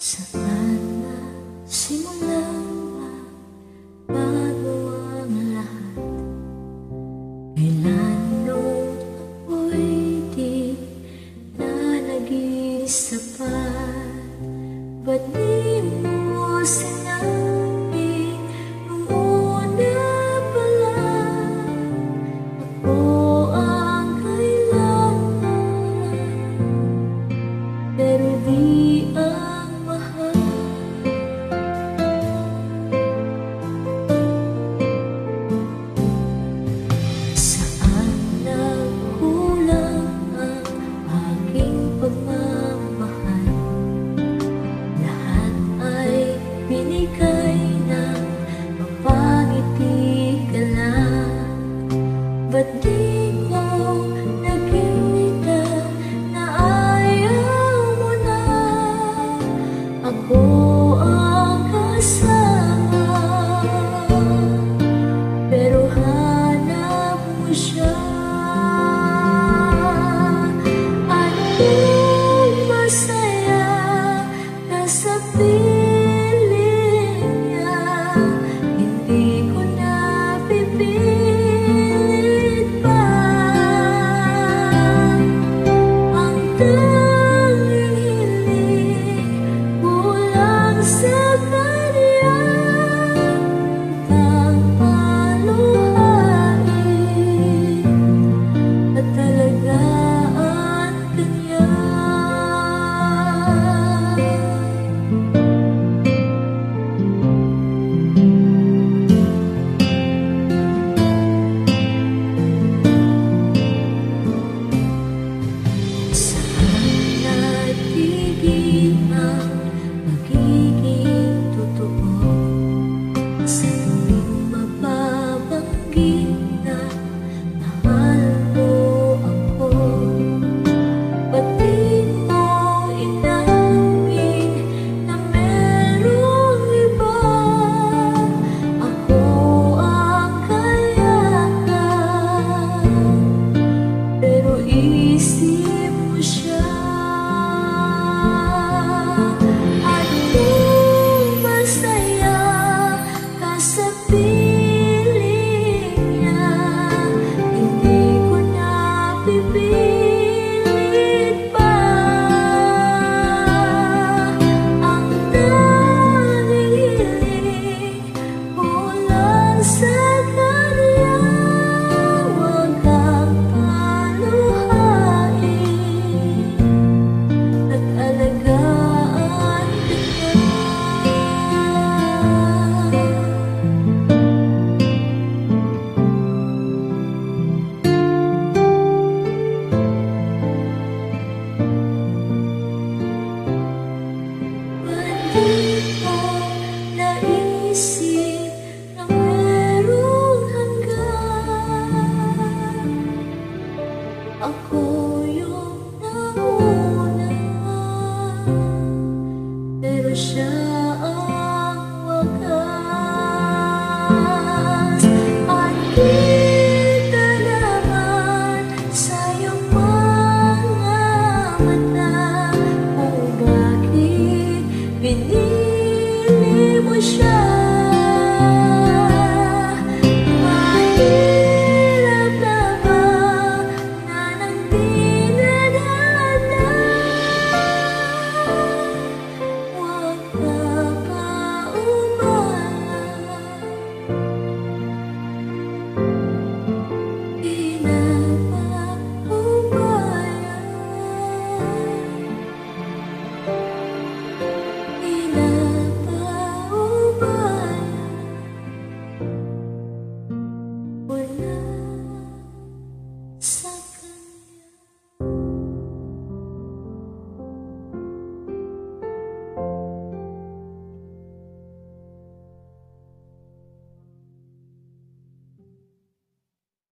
Saan na simulang bago ang lahat? Kailan nung ako'y di na naging sapat? Ba't di mo sinabi nung una pa lang ako ang kailangan, pero di ang mahal? Saan nagkulang ang aking pagmamahal? Lahat ay binigay ng mapangiti ka lang. Ba't di ko nakita na ayaw mo na ako ang kasama? Pero hanap mo siya